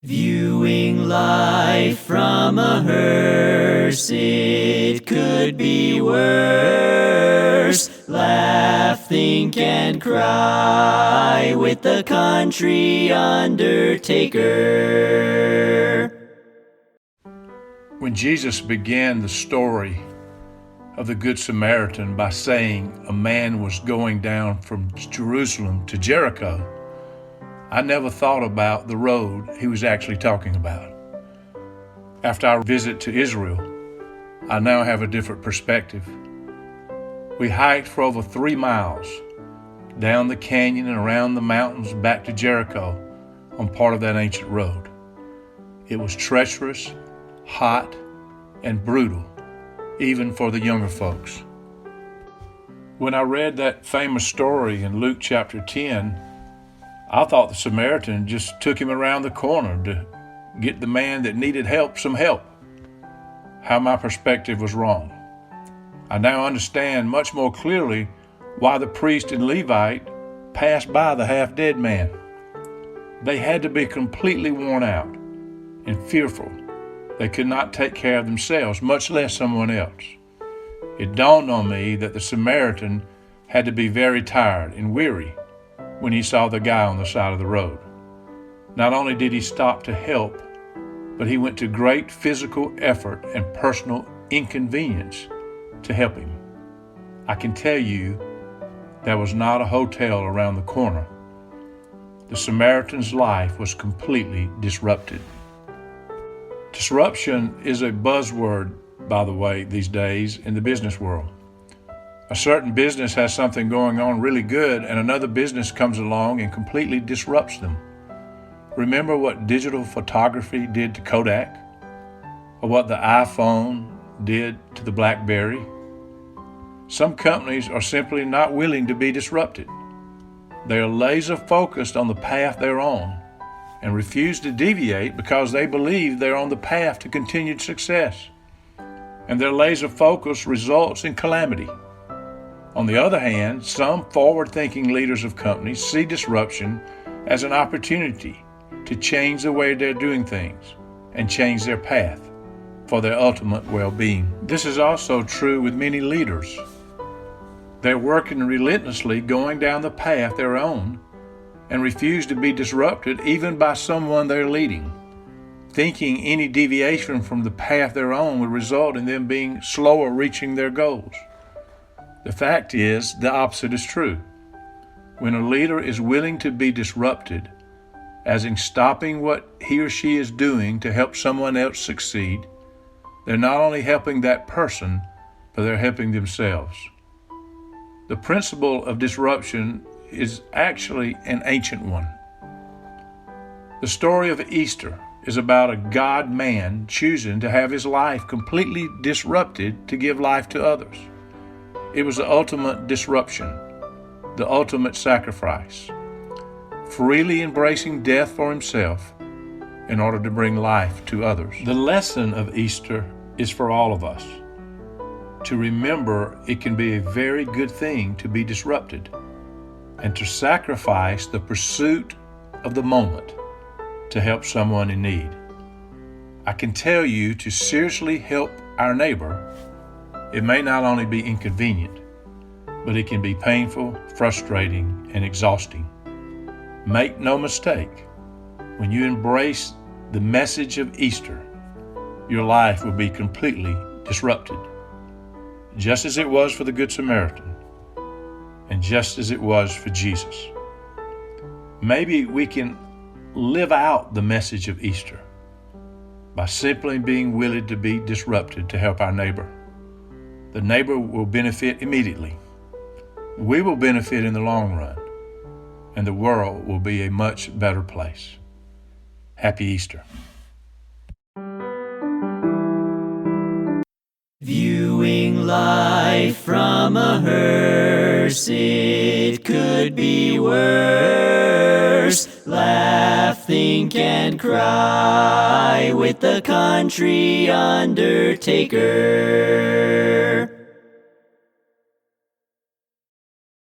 Viewing life from a hearse, it could be worse. Laugh, think, and cry with the country undertaker. When Jesus began the story of the Good Samaritan by saying a man was going down from Jerusalem to Jericho, I never thought about the road he was actually talking about. After our visit to Israel, I now have a different perspective. We hiked for over 3 miles down the canyon and around the mountains back to Jericho on part of that ancient road. It was treacherous, hot, and brutal, even for the younger folks. When I read that famous story in Luke chapter 10, I thought the Samaritan just took him around the corner to get the man that needed help some help. How my perspective was wrong. I now understand much more clearly why the priest and Levite passed by the half-dead man. They had to be completely worn out and fearful. They could not take care of themselves, much less someone else. It dawned on me that the Samaritan had to be very tired and weary when he saw the guy on the side of the road. Not only did he stop to help, but he went to great physical effort and personal inconvenience to help him. I can tell you there was not a hotel around the corner. The Samaritan's life was completely disrupted. Disruption is a buzzword, by the way, these days in the business world. A certain business has something going on really good, and another business comes along and completely disrupts them. Remember what digital photography did to Kodak? Or what the iPhone did to the BlackBerry? Some companies are simply not willing to be disrupted. They are laser focused on the path they're on and refuse to deviate because they believe they're on the path to continued success. And their laser focus results in calamity. On the other hand, some forward-thinking leaders of companies see disruption as an opportunity to change the way they're doing things and change their path for their ultimate well-being. This is also true with many leaders. They're working relentlessly going down the path they're on and refuse to be disrupted even by someone they're leading, thinking any deviation from the path they're on will result in them being slower reaching their goals. The fact is, the opposite is true. When a leader is willing to be disrupted, as in stopping what he or she is doing to help someone else succeed, they're not only helping that person, but they're helping themselves. The principle of disruption is actually an ancient one. The story of Easter is about a God-man choosing to have his life completely disrupted to give life to others. It was the ultimate disruption, the ultimate sacrifice, freely embracing death for himself in order to bring life to others. The lesson of Easter is for all of us, to remember it can be a very good thing to be disrupted and to sacrifice the pursuit of the moment to help someone in need. I can tell you to seriously help our neighbor, it may not only be inconvenient, but it can be painful, frustrating, and exhausting. Make no mistake, when you embrace the message of Easter, your life will be completely disrupted, just as it was for the Good Samaritan, and just as it was for Jesus. Maybe we can live out the message of Easter by simply being willing to be disrupted to help our neighbor. The neighbor will benefit immediately. We will benefit in the long run, and the world will be a much better place. Happy Easter. Viewing life from a hearse, it could be worse. Laugh, think, and cry with the country undertaker.